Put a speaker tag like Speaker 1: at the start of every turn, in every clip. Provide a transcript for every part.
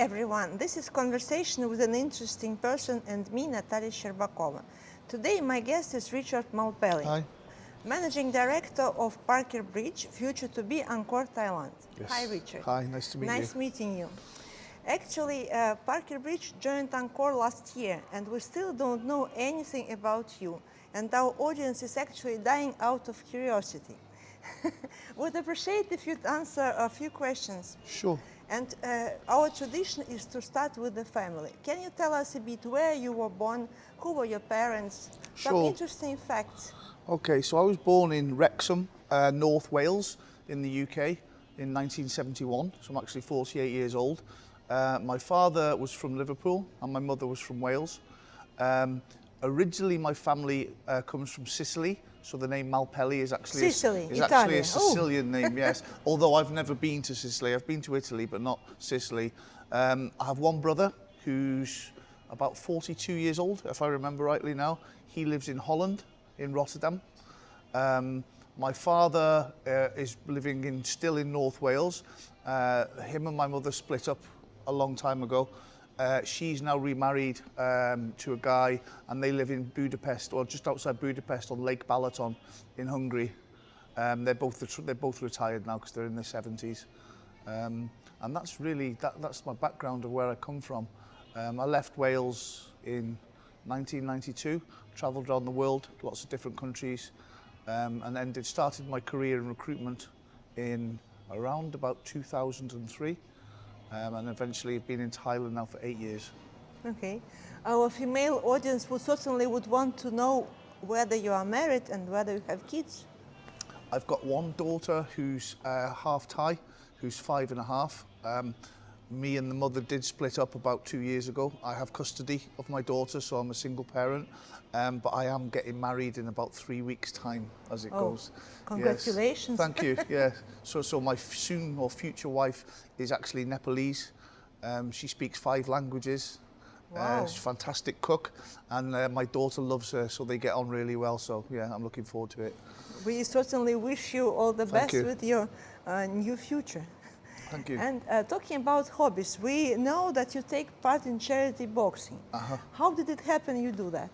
Speaker 1: everyone, this is Conversation with an Interesting Person and me, Natalia Sherbakova. Today my guest is Richard Malpeli.
Speaker 2: Hi.
Speaker 1: Managing Director of Parker Bridge, future to be ANCOR Thailand.
Speaker 2: Yes.
Speaker 1: Hi Richard.
Speaker 2: Hi, nice to meet you.
Speaker 1: Nice meeting you. Actually, Parker Bridge joined ANCOR last year and we still don't know anything about you. And our audience is actually dying out of curiosity. Would appreciate if you'd answer a few questions.
Speaker 2: Sure.
Speaker 1: And our tradition is to start with the family. Can you tell us a bit where you were born, who were your parents, some interesting facts?
Speaker 2: Okay, so I was born in Wrexham, North Wales in the UK in 1971, so I'm actually 48 years old. My father was from Liverpool and my mother was from Wales. Originally my family comes from Sicily, so the name Malpeli is actually actually a Sicilian name, yes. Although I've never been to Sicily, I've been to Italy, but not Sicily. I have one brother who's about 42 years old, if I remember rightly now. He lives in Holland, in Rotterdam. My father is living still in North Wales. Him and my mother split up a long time ago. She's now remarried to a guy and they live in Budapest, or just outside Budapest on Lake Balaton in Hungary. They're both retired now because they're in their 70s. And that's really, that's my background of where I come from. I left Wales in 1992, travelled around the world, lots of different countries, and then started my career in recruitment in around about 2003. And eventually I've been in Thailand now for 8 years. Okay.
Speaker 1: Our female audience would certainly want to know whether you are married and whether you have kids.
Speaker 2: I've got one daughter who's half Thai, who's 5.5. Me and the mother did split up about 2 years ago. I have custody of my daughter, so I'm a single parent. But I am getting married in about 3 weeks' time, as it goes.
Speaker 1: Congratulations.
Speaker 2: Yes. Thank you. Yeah. So my soon or future wife is actually Nepalese. She speaks 5 languages.
Speaker 1: Wow.
Speaker 2: She's a fantastic cook, and my daughter loves her, so they get on really well. So yeah, I'm looking forward to it.
Speaker 1: We certainly wish you all the best with your new future.
Speaker 2: Thank you.
Speaker 1: And talking about hobbies, we know that you take part in charity boxing. How did it happen you do that?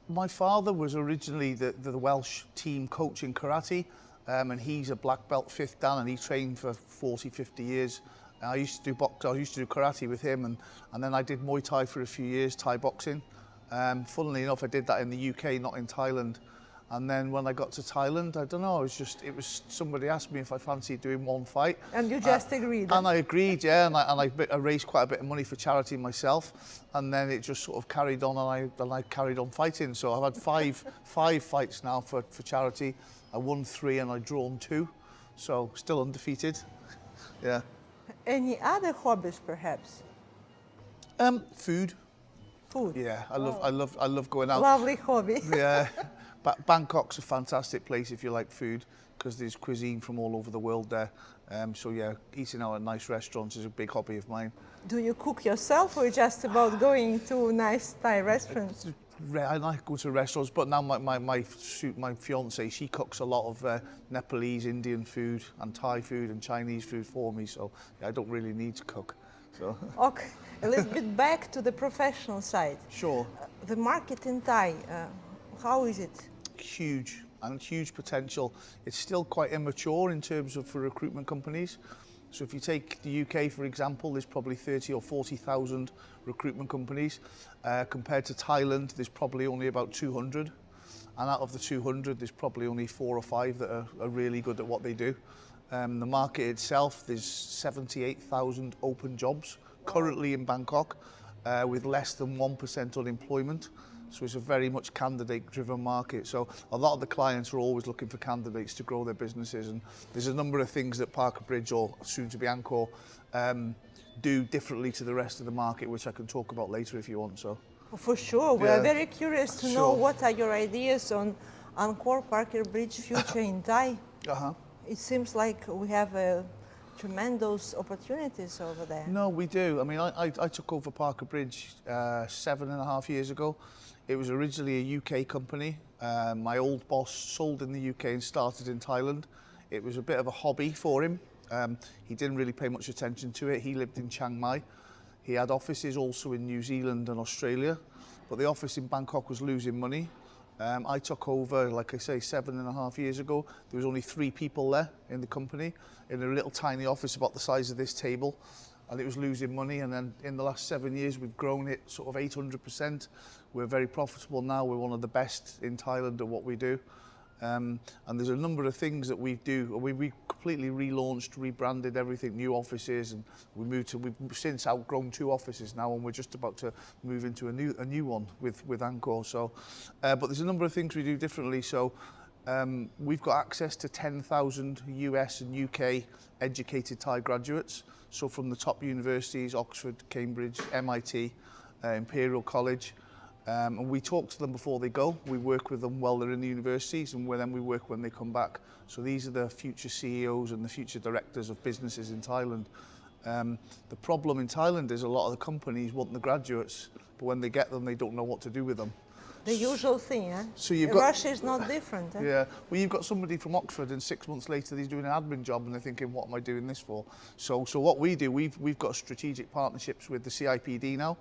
Speaker 2: My father was originally the Welsh team coach in karate, and he's a black belt 5th dan, and he trained for 40, 50 years. I used to do karate with him, and then I did Muay Thai for a few years, Thai boxing. Funnily enough, I did that in the UK, not in Thailand. And then when I got to Thailand, I don't know, somebody asked me if I fancied doing one fight.
Speaker 1: And you just agreed?
Speaker 2: And I agreed, yeah, and I raised quite a bit of money for charity myself. And then it just sort of carried on, and I carried on fighting. So I've had five fights now for charity. I won 3 and I drawn 2. So still undefeated, yeah. Any
Speaker 1: other hobbies, perhaps?
Speaker 2: Food.
Speaker 1: Food?
Speaker 2: Yeah, I love going out.
Speaker 1: Lovely hobby.
Speaker 2: Yeah. Bangkok's a fantastic place if you like food, because there's cuisine from all over the world there. So yeah, eating out at nice restaurants is a big hobby of mine.
Speaker 1: Do you cook yourself, or just about going to nice Thai restaurants?
Speaker 2: I like go to restaurants, but now my fiance, she cooks a lot of Nepalese, Indian food and Thai food and Chinese food for me, so yeah, I don't really need to cook. So.
Speaker 1: Okay, a little bit back to the professional side.
Speaker 2: Sure.
Speaker 1: The market in Thai, how is it?
Speaker 2: Huge, and huge potential. It's still quite immature in terms of for recruitment companies. So if you take the UK, for example, there's probably 30 or 40,000 recruitment companies. Compared to Thailand, there's probably only about 200. And out of the 200, there's probably only 4 or 5 that are really good at what they do. The market itself, there's 78,000 open jobs currently in Bangkok, with less than 1% unemployment. So it's a very much candidate-driven market. So a lot of the clients are always looking for candidates to grow their businesses, and there's a number of things that Parker Bridge, or soon to be ANCOR, do differently to the rest of the market, which I can talk about later if you want. So.
Speaker 1: For sure, we are very curious to know what are your ideas on ANCOR Parker Bridge future in Thai. It seems like we have tremendous opportunities over there.
Speaker 2: No, we do. I mean, I took over Parker Bridge 7.5 years ago. It was originally a UK company. My old boss sold in the UK and started in Thailand. It was a bit of a hobby for him. He didn't really pay much attention to it. He lived in Chiang Mai. He had offices also in New Zealand and Australia, but the office in Bangkok was losing money. I took over, like I say, 7.5 years ago. There was only 3 people there in the company, in a little tiny office about the size of this table, and it was losing money. And then in the last 7 years, we've grown it sort of 800%. We're very profitable now. We're one of the best in Thailand at what we do. And there's a number of things that we do. We completely relaunched, rebranded everything, new offices, and we've since outgrown 2 offices now, and we're just about to move into a new one with ANCOR. So, but there's a number of things we do differently. So we've got access to 10,000 US and UK educated Thai graduates. So from the top universities, Oxford, Cambridge, MIT, Imperial College. And we talk to them before they go. We work with them while they're in the universities, and then we work when they come back. So these are the future CEOs and the future directors of businesses in Thailand. The problem in Thailand is a lot of the companies want the graduates, but when they get them, they don't know what to do with them.
Speaker 1: The usual thing, eh?
Speaker 2: So
Speaker 1: Russia is not different. Eh?
Speaker 2: Yeah, well, you've got somebody from Oxford, and 6 months later he's doing an admin job, and they're thinking, what am I doing this for? So what we do, we've got strategic partnerships with the CIPD now,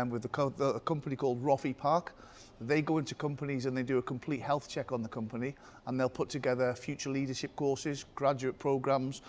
Speaker 2: with a company called Roffey Park. They go into companies and they do a complete health check on the company, and they'll put together future leadership courses, graduate programs,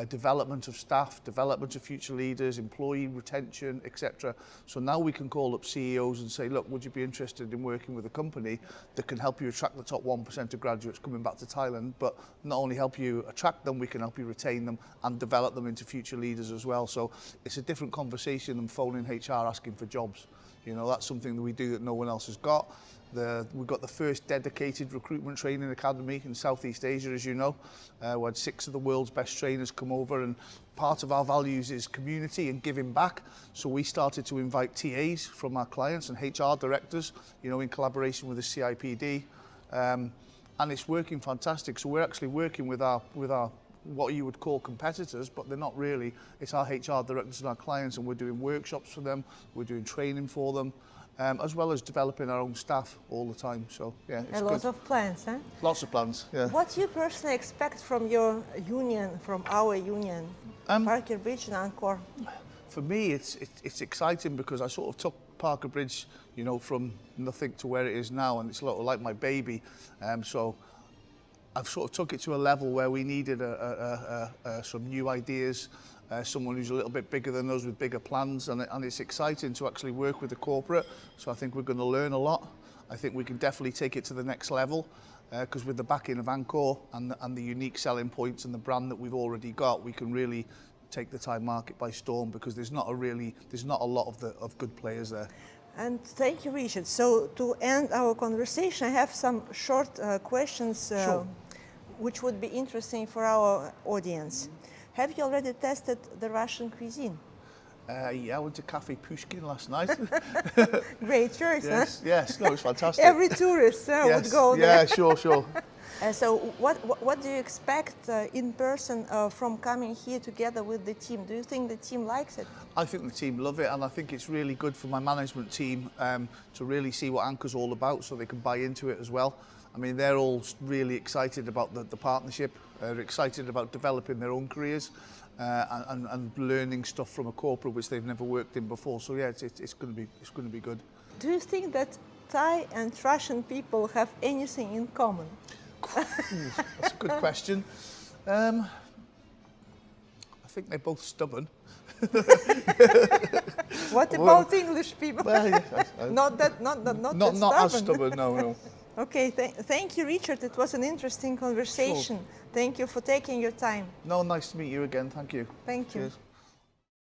Speaker 2: development of staff, development of future leaders, employee retention, etc. So now we can call up CEOs and say, look, would you be interested in working with a company that can help you attract the top 1% of graduates coming back to Thailand, but not only help you attract them, we can help you retain them and develop them into future leaders as well. So it's a different conversation than phoning HR asking for jobs. You know, that's something that we do that no one else has got. We've got the first dedicated recruitment training academy in Southeast Asia, as you know. We had 6 of the world's best trainers come over, and part of our values is community and giving back. So we started to invite TAs from our clients and HR directors, you know, in collaboration with the CIPD. And it's working fantastic. So we're actually working with our what you would call competitors, but they're not really. It's our HR directors and our clients, and we're doing workshops for them, we're doing training for them, as well as developing our own staff all the time. So yeah, it's good.
Speaker 1: Lots of plans, huh?
Speaker 2: Lots of plans, yeah.
Speaker 1: What do you personally expect from your union, from our union, Parker Bridge and ANCOR?
Speaker 2: For me, it's exciting because I sort of took Parker Bridge, you know, from nothing to where it is now, and it's sort of like my baby. So I've sort of took it to a level where we needed some new ideas, someone who's a little bit bigger than us with bigger plans, and it's exciting to actually work with the corporate. So I think we're going to learn a lot. I think we can definitely take it to the next level, because with the backing of ANCOR and the unique selling points and the brand that we've already got, we can really take the Thai market by storm, because there's not a lot of good players there.
Speaker 1: And thank you, Richard. So to end our conversation, I have some short questions
Speaker 2: Sure.
Speaker 1: which would be interesting for our audience. Have you already tested the Russian cuisine?
Speaker 2: Yeah, I went to Cafe Pushkin last night.
Speaker 1: Great choice,
Speaker 2: Yes,
Speaker 1: huh?
Speaker 2: yes, no, it's fantastic.
Speaker 1: Every tourist would go there.
Speaker 2: Yeah, sure.
Speaker 1: So what do you expect in person from coming here together with the team? Do you think the team likes it?
Speaker 2: I think the team love it, and I think it's really good for my management team to really see what ANCOR's all about, so they can buy into it as well. I mean, they're all really excited about the partnership. They're excited about developing their own careers and learning stuff from a corporate which they've never worked in before. So yeah, it's going to be good.
Speaker 1: Do you think that Thai and Russian people have anything in common?
Speaker 2: That's a good question. I think they're both stubborn.
Speaker 1: What about English people?
Speaker 2: Well, yeah,
Speaker 1: not that stubborn.
Speaker 2: Not as stubborn, no.
Speaker 1: Okay, thank you, Richard. It was an interesting conversation.
Speaker 2: Sure.
Speaker 1: Thank you for taking your time.
Speaker 2: No, nice to meet you again. Thank you.
Speaker 1: Thank you.
Speaker 2: Cheers.